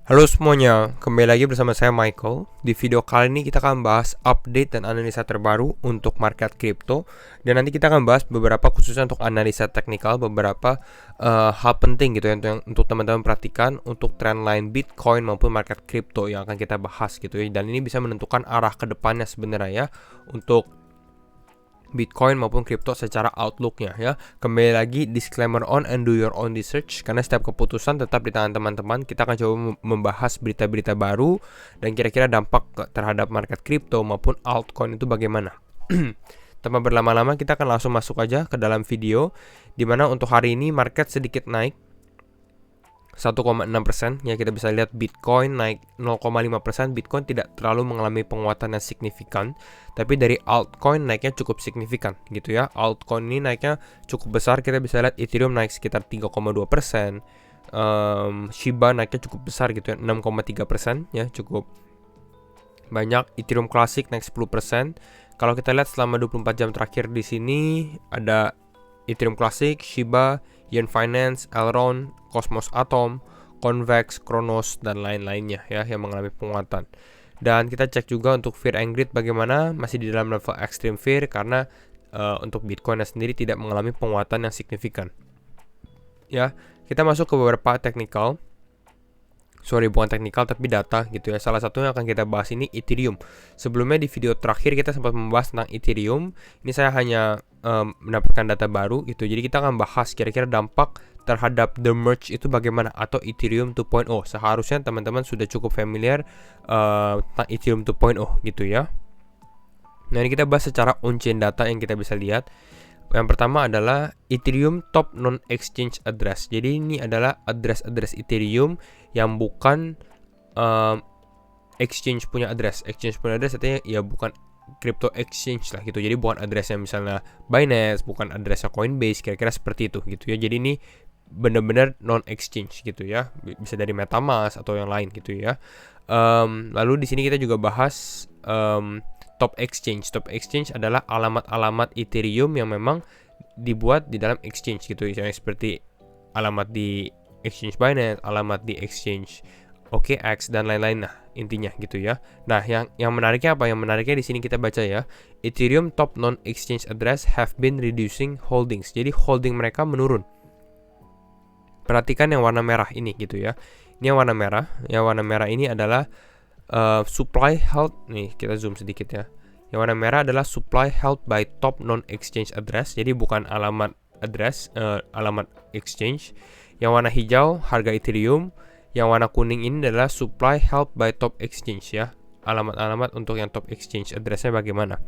Halo semuanya, kembali lagi bersama saya Michael. Di video kali ini kita akan bahas update dan analisa terbaru untuk market kripto. Dan nanti kita akan bahas beberapa khususnya untuk analisa teknikal, beberapa hal penting gitu ya untuk teman-teman perhatikan untuk trendline Bitcoin maupun market kripto yang akan kita bahas gitu ya. Dan ini bisa menentukan arah ke depannya sebenarnya ya untuk Bitcoin maupun kripto secara outlooknya ya. Kembali lagi disclaimer on and do your own research karena setiap keputusan tetap di tangan teman-teman. Kita akan coba membahas berita-berita baru dan kira-kira dampak terhadap market kripto maupun altcoin itu bagaimana. Tanpa berlama-lama kita akan langsung masuk aja ke dalam video dimana untuk hari ini market sedikit naik 1,6% ya, kita bisa lihat Bitcoin naik 0,5%. Bitcoin tidak terlalu mengalami penguatan yang signifikan, tapi dari altcoin naiknya cukup signifikan gitu ya. Altcoin ini naiknya cukup besar, kita bisa lihat Ethereum naik sekitar 3,2%, Shiba naiknya cukup besar gitu ya, 6,3% ya, cukup banyak. Ethereum Classic naik 10%. Kalau kita lihat selama 24 jam terakhir di sini ada Ethereum Classic, Shiba, Yen Finance, Elrond, Cosmos Atom, Convex, Kronos, dan lain-lainnya ya yang mengalami penguatan. Dan kita cek juga untuk fear and greed bagaimana, masih di dalam level extreme fear karena untuk Bitcoin sendiri tidak mengalami penguatan yang signifikan. Ya, kita masuk ke beberapa technical. Bukan teknikal tapi data gitu ya. Salah satunya akan kita bahas ini Ethereum. Sebelumnya di video terakhir kita sempat membahas tentang Ethereum. Ini saya hanya mendapatkan data baru gitu. Jadi kita akan bahas kira-kira dampak terhadap the merge itu bagaimana atau Ethereum 2.0. Seharusnya teman-teman sudah cukup familiar tentang Ethereum 2.0 gitu ya. Nah, ini kita bahas secara on-chain data yang kita bisa lihat. Yang pertama adalah Ethereum top non-exchange address. Jadi ini adalah address Ethereum yang bukan exchange punya address. Exchange punya address artinya ya bukan crypto exchange lah gitu. Jadi bukan addressnya misalnya Binance, bukan addressnya Coinbase, kira-kira seperti itu gitu ya. Jadi ini benar-benar non-exchange gitu ya. Bisa dari MetaMask atau yang lain gitu ya. Lalu di sini kita juga bahas top exchange. Top exchange adalah alamat-alamat Ethereum yang memang dibuat di dalam exchange gitu, misalnya seperti alamat di exchange Binance, alamat di exchange OKX dan lain-lain. Nah, intinya gitu ya. Nah, yang menariknya apa? Yang menariknya di sini kita baca ya. Ethereum top non-exchange address have been reducing holdings. Jadi holding mereka menurun. Perhatikan yang warna merah ini gitu ya. Ini yang warna merah. Yang warna merah ini adalah supply held. Nih kita zoom sedikit ya. Yang warna merah adalah supply held by top non-exchange address. Jadi bukan alamat address, alamat exchange. Yang warna hijau harga Ethereum. Yang warna kuning ini adalah supply held by top exchange ya. Alamat-alamat untuk yang top exchange addressnya bagaimana.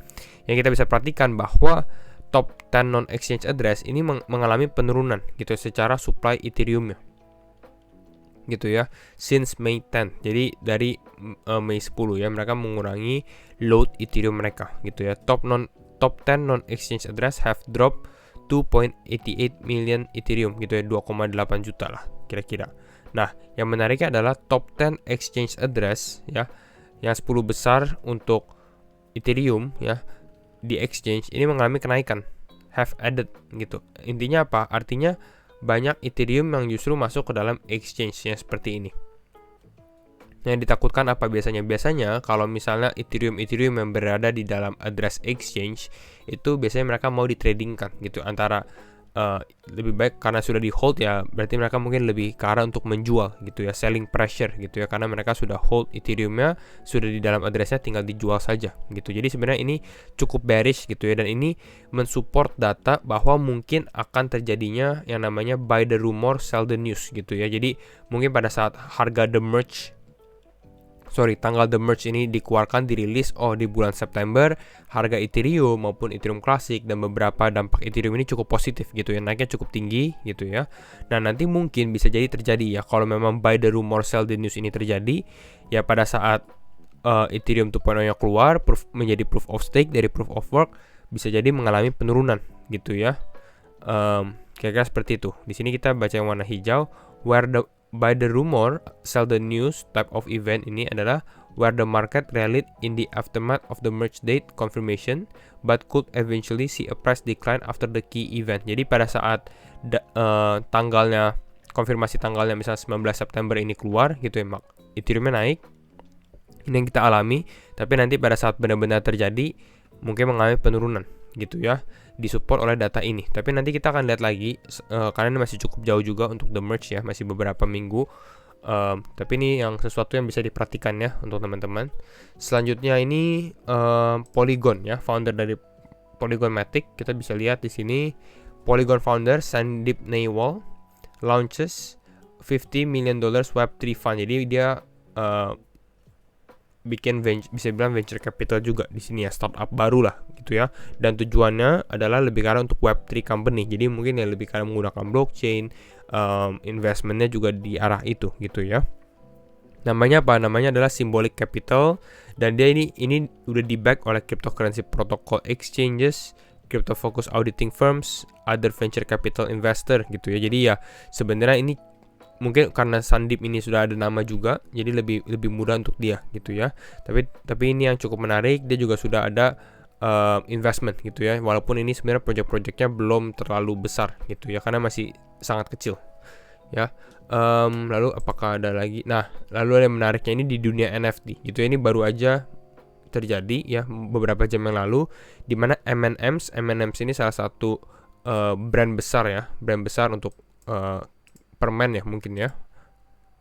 Yang kita bisa perhatikan bahwa top 10 non-exchange address ini mengalami penurunan gitu secara supply Ethereum-nya gitu ya, since May 10. Jadi dari Mei 10 ya, mereka mengurangi load Ethereum mereka gitu ya. Top 10 non-exchange address have dropped 2.88 million Ethereum gitu ya, 2,8 juta lah kira-kira. Nah, yang menariknya adalah top 10 exchange address ya, yang 10 besar untuk Ethereum ya di exchange ini mengalami kenaikan, have added gitu. Intinya apa? Artinya banyak Ethereum yang justru masuk ke dalam exchange-nya seperti ini. Yang ditakutkan apa biasanya? Biasanya kalau misalnya Ethereum yang berada di dalam address exchange itu biasanya mereka mau ditradingkan gitu, antara lebih baik karena sudah di hold ya, berarti mereka mungkin lebih ke arah untuk menjual gitu ya, selling pressure gitu ya, karena mereka sudah hold Ethereum-nya, sudah di dalam address-nya, tinggal dijual saja gitu. Jadi sebenarnya ini cukup bearish gitu ya, dan ini mensupport data bahwa mungkin akan terjadinya yang namanya buy the rumor sell the news gitu ya. Jadi mungkin pada saat harga tanggal the merge ini dikeluarkan, dirilis di bulan September, harga Ethereum maupun Ethereum Classic dan beberapa dampak Ethereum ini cukup positif gitu ya, naiknya cukup tinggi gitu ya. Nah, nanti mungkin bisa jadi terjadi ya, kalau memang buy the rumor sell the news ini terjadi ya, pada saat Ethereum 2.0 nya keluar menjadi proof of stake dari proof of work, bisa jadi mengalami penurunan gitu ya. Kira-kira seperti itu. Di sini kita baca yang warna hijau, by the rumor sell the news type of event ini adalah where the market rallied in the aftermath of the merge date confirmation but could eventually see a price decline after the key event. Jadi pada saat tanggalnya, konfirmasi tanggalnya misalnya 19 September ini keluar gitu ya, Ethereum naik. Ini yang kita alami, tapi nanti pada saat benar-benar terjadi mungkin mengalami penurunan gitu ya, disupport oleh data ini. Tapi nanti kita akan lihat lagi karena ini masih cukup jauh juga untuk the merge ya, masih beberapa minggu. Tapi ini yang sesuatu yang bisa diperhatikan ya untuk teman-teman. Selanjutnya ini Polygon ya, founder dari Polygon Matic. Kita bisa lihat di sini Polygon founder Sandeep Nailwal launches $50 million Web3 fund. Jadi dia bikin bisa bilang venture capital juga di sini ya, startup baru lah gitu ya. Dan tujuannya adalah lebih ke arah untuk Web3 company. Jadi mungkin ya lebih ke arah menggunakan blockchain, investmentnya juga di arah itu gitu ya. Namanya apa? Namanya adalah Symbolic Capital, dan dia ini udah di back oleh cryptocurrency protocol exchanges, crypto focus auditing firms, other venture capital investor gitu ya. Jadi ya sebenarnya ini mungkin karena Sandeep ini sudah ada nama juga, jadi lebih mudah untuk dia gitu ya. Tapi ini yang cukup menarik, dia juga sudah ada investment gitu ya. Walaupun ini sebenarnya project-projectnya belum terlalu besar gitu ya, karena masih sangat kecil ya. Lalu apakah ada lagi? Nah, lalu ada yang menariknya ini di dunia NFT gitu ya. Ini baru aja terjadi ya beberapa jam yang lalu, di mana M&M's ini salah satu brand besar untuk permen ya mungkin ya.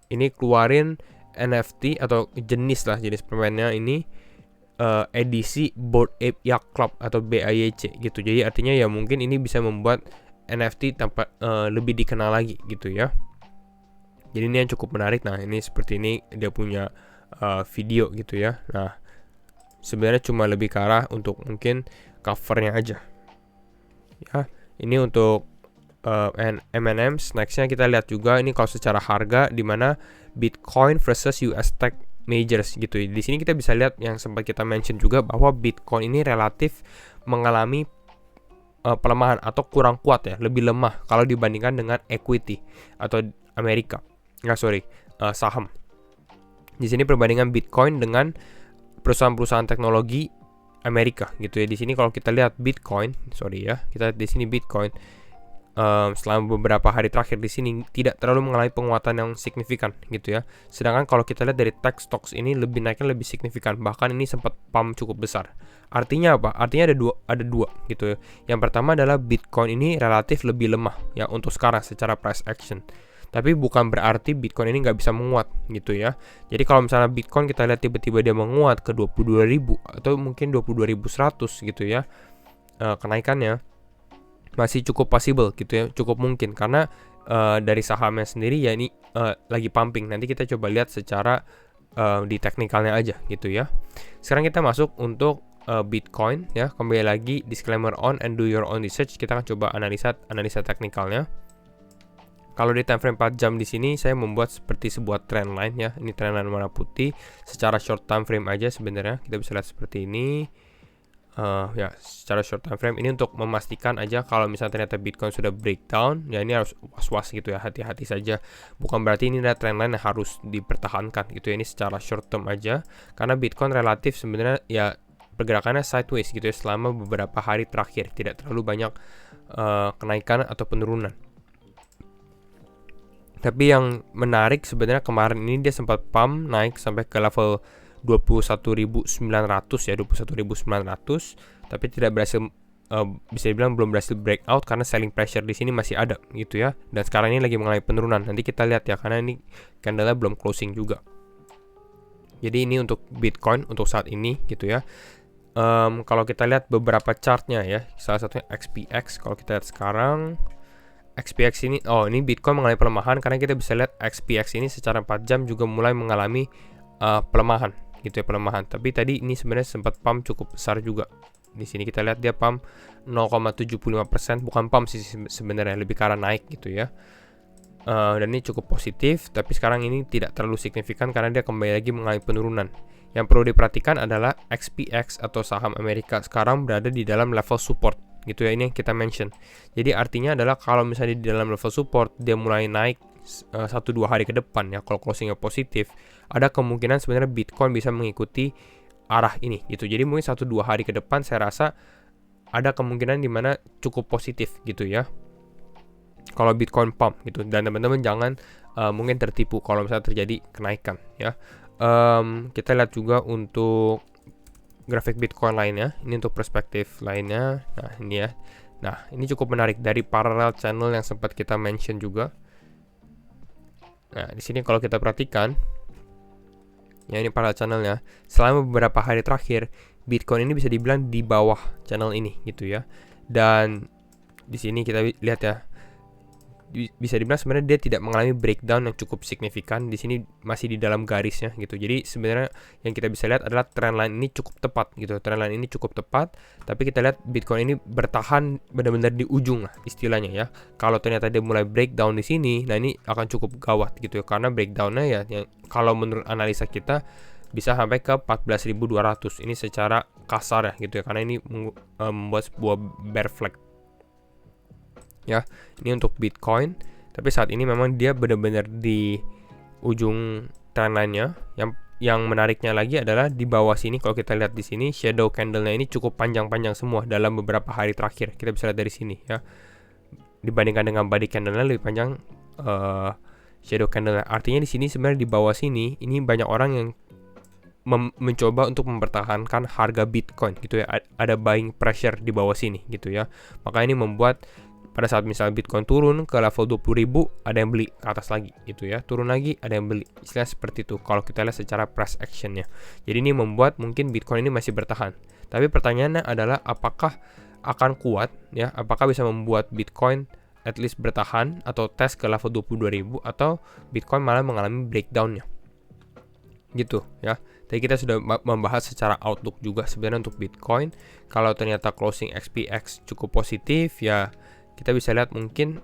Ini keluarin NFT atau jenis permennya ini edisi Bored Ape Yacht Club atau BAYC gitu. Jadi artinya ya mungkin ini bisa membuat NFT lebih dikenal lagi gitu ya. Jadi ini yang cukup menarik. Nah ini seperti ini dia punya video gitu ya. Nah sebenarnya cuma lebih ke arah untuk mungkin covernya aja ya. Ini untuk M&M's. Nextnya kita lihat juga ini kalau secara harga, di mana Bitcoin versus US Tech Majors gitu. Di sini kita bisa lihat yang sempat kita mention juga bahwa Bitcoin ini relatif mengalami pelemahan atau kurang kuat ya, lebih lemah kalau dibandingkan dengan equity atau Amerika. Saham. Di sini perbandingan Bitcoin dengan perusahaan-perusahaan teknologi Amerika gitu ya. Di sini kalau kita lihat Bitcoin, kita lihat di sini Bitcoin selama beberapa hari terakhir di sini tidak terlalu mengalami penguatan yang signifikan gitu ya. Sedangkan kalau kita lihat dari tech stocks ini naiknya lebih signifikan, bahkan ini sempat pump cukup besar. Artinya apa? Artinya ada dua gitu ya. Yang pertama adalah Bitcoin ini relatif lebih lemah ya untuk sekarang secara price action. Tapi bukan berarti Bitcoin ini nggak bisa menguat gitu ya. Jadi kalau misalnya Bitcoin kita lihat tiba-tiba dia menguat ke 22.000 atau mungkin 22.100 gitu ya, kenaikannya masih cukup possible gitu ya, cukup mungkin karena dari sahamnya sendiri ya ini lagi pumping. Nanti kita coba lihat secara di teknikalnya aja gitu ya. Sekarang kita masuk untuk Bitcoin ya. Kembali lagi disclaimer on and do your own research. Kita akan coba analisa teknikalnya. Kalau di time frame 4 jam di sini saya membuat seperti sebuah trend line ya. Ini trend line warna putih. Secara short time frame aja sebenarnya kita bisa lihat seperti ini. Ya secara short time frame ini untuk memastikan aja kalau misalnya ternyata Bitcoin sudah breakdown ya, ini harus was-was gitu ya, hati-hati saja. Bukan berarti ini ada trend line yang harus dipertahankan gitu ya. Ini secara short term aja, karena Bitcoin relatif sebenarnya ya pergerakannya sideways gitu ya selama beberapa hari terakhir, tidak terlalu banyak kenaikan atau penurunan. Tapi yang menarik sebenarnya kemarin ini dia sempat pump naik sampai ke level 21.900 ya, 21.900, tapi tidak berhasil, bisa dibilang belum berhasil breakout karena selling pressure di sini masih ada gitu ya. Dan sekarang ini lagi mengalami penurunan. Nanti kita lihat ya, karena ini candle-nya belum closing juga. Jadi ini untuk Bitcoin untuk saat ini gitu ya. Kalau kita lihat beberapa chartnya ya, salah satunya XPX. Kalau kita lihat sekarang XPX ini, ini Bitcoin mengalami pelemahan karena kita bisa lihat XPX ini secara 4 jam juga mulai mengalami pelemahan gitu ya, pelemahan. Tapi tadi ini sebenarnya sempat pump cukup besar juga. Di sini kita lihat dia pump 0,75%, bukan pump sih sebenarnya, lebih ke arah naik gitu ya. Dan ini cukup positif, tapi sekarang ini tidak terlalu signifikan karena dia kembali lagi mengalami penurunan. Yang perlu diperhatikan adalah XPX atau saham Amerika sekarang berada di dalam level support gitu ya, ini yang kita mention. Jadi artinya adalah kalau misalnya di dalam level support dia mulai naik 1-2 hari ke depan ya, kalau closingnya positif, ada kemungkinan sebenarnya Bitcoin bisa mengikuti arah ini gitu. Jadi mungkin 1-2 hari ke depan saya rasa ada kemungkinan dimana cukup positif gitu ya kalau Bitcoin pump gitu. Dan teman-teman jangan mungkin tertipu kalau misalnya terjadi kenaikan ya. Kita lihat juga untuk grafik Bitcoin lainnya. Ini untuk perspektif lainnya. Nah, ini ya. Nah, ini cukup menarik dari parallel channel yang sempat kita mention juga. Nah, di sini kalau kita perhatikan, ya ini parallel channelnya. Selama beberapa hari terakhir, Bitcoin ini bisa dibilang di bawah channel ini gitu ya. Dan di sini kita lihat ya, bisa dibilang sebenarnya dia tidak mengalami breakdown yang cukup signifikan. Di sini masih di dalam garisnya gitu. Jadi sebenarnya yang kita bisa lihat adalah trendline ini cukup tepat gitu. Trendline ini cukup tepat, tapi kita lihat Bitcoin ini bertahan benar-benar di ujung lah istilahnya ya. Kalau ternyata dia mulai breakdown di sini, nah ini akan cukup gawat gitu ya, karena breakdownnya ya yang kalau menurut analisa kita bisa sampai ke 14.200. Ini secara kasar ya gitu ya, karena ini membuat sebuah bear flag. Ya, ini untuk Bitcoin, tapi saat ini memang dia benar-benar di ujung trendline-nya. Yang menariknya lagi adalah di bawah sini, kalau kita lihat di sini shadow candle-nya ini cukup panjang-panjang semua dalam beberapa hari terakhir. Kita bisa lihat dari sini ya. Dibandingkan dengan body candle-nya lebih panjang shadow candle-nya. Artinya di sini sebenarnya di bawah sini ini banyak orang yang mencoba untuk mempertahankan harga Bitcoin gitu ya. Ada buying pressure di bawah sini gitu ya. Maka ini membuat pada saat misalnya Bitcoin turun ke level 20.000, ada yang beli ke atas lagi gitu ya. Turun lagi, ada yang beli. Istilah seperti itu kalau kita lihat secara price action-nya. Jadi ini membuat mungkin Bitcoin ini masih bertahan. Tapi pertanyaannya adalah apakah akan kuat ya? Apakah bisa membuat Bitcoin at least bertahan atau tes ke level 22.000, atau Bitcoin malah mengalami breakdown-nya. Gitu ya. Tadi kita sudah membahas secara outlook juga sebenarnya untuk Bitcoin. Kalau ternyata closing XPX cukup positif ya, kita bisa lihat mungkin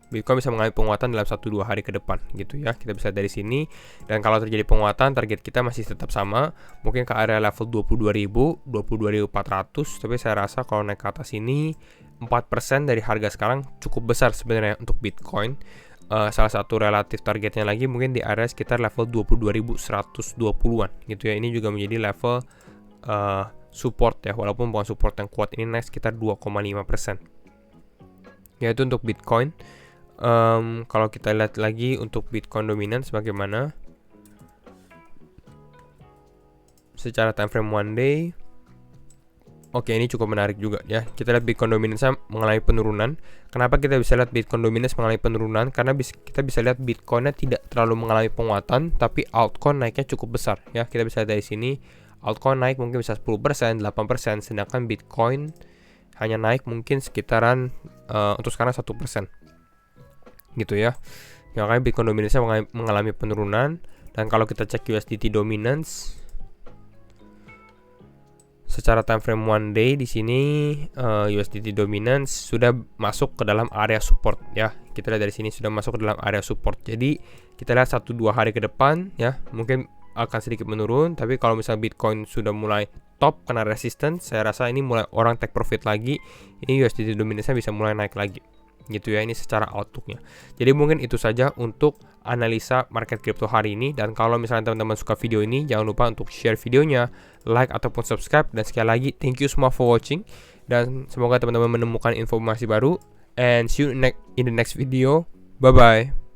Bitcoin bisa mengalami penguatan dalam 1-2 hari ke depan gitu ya. Kita bisa dari sini, dan kalau terjadi penguatan target kita masih tetap sama, mungkin ke area level 22.000, 22.400. Tapi saya rasa kalau naik ke atas ini 4% dari harga sekarang cukup besar sebenarnya untuk Bitcoin. Salah satu relatif targetnya lagi mungkin di area sekitar level 22.120-an gitu ya. Ini juga menjadi level support ya, walaupun bukan support yang kuat. Ini naik sekitar 2,5%. Yaitu untuk Bitcoin. Kalau kita lihat lagi untuk Bitcoin dominance bagaimana secara time frame one day. Oke, ini cukup menarik juga ya. Kita lihat Bitcoin dominance mengalami penurunan. Kenapa kita bisa lihat Bitcoin dominance mengalami penurunan? Karena kita bisa lihat Bitcoinnya tidak terlalu mengalami penguatan, tapi altcoin naiknya cukup besar ya. Kita bisa lihat dari sini altcoin naik mungkin bisa 10%, 8%, sedangkan Bitcoin hanya naik mungkin sekitaran untuk sekarang 1% gitu ya. Makanya Bitcoin dominance mengalami penurunan. Dan kalau kita cek USDT dominance secara time frame one day, di sini USDT dominance sudah masuk ke dalam area support ya. Kita lihat dari sini sudah masuk ke dalam area support. Jadi kita lihat 1-2 hari ke depan ya, mungkin akan sedikit menurun. Tapi kalau misalnya Bitcoin sudah mulai top kena resistance, saya rasa ini mulai orang take profit lagi. Ini USDT dominance bisa mulai naik lagi gitu ya. Ini secara outlooknya. Jadi mungkin itu saja untuk analisa market crypto hari ini. Dan kalau misalnya teman-teman suka video ini, jangan lupa untuk share videonya, like ataupun subscribe. Dan sekali lagi thank you semua for watching, dan semoga teman-teman menemukan informasi baru. And see you in the next video. Bye bye.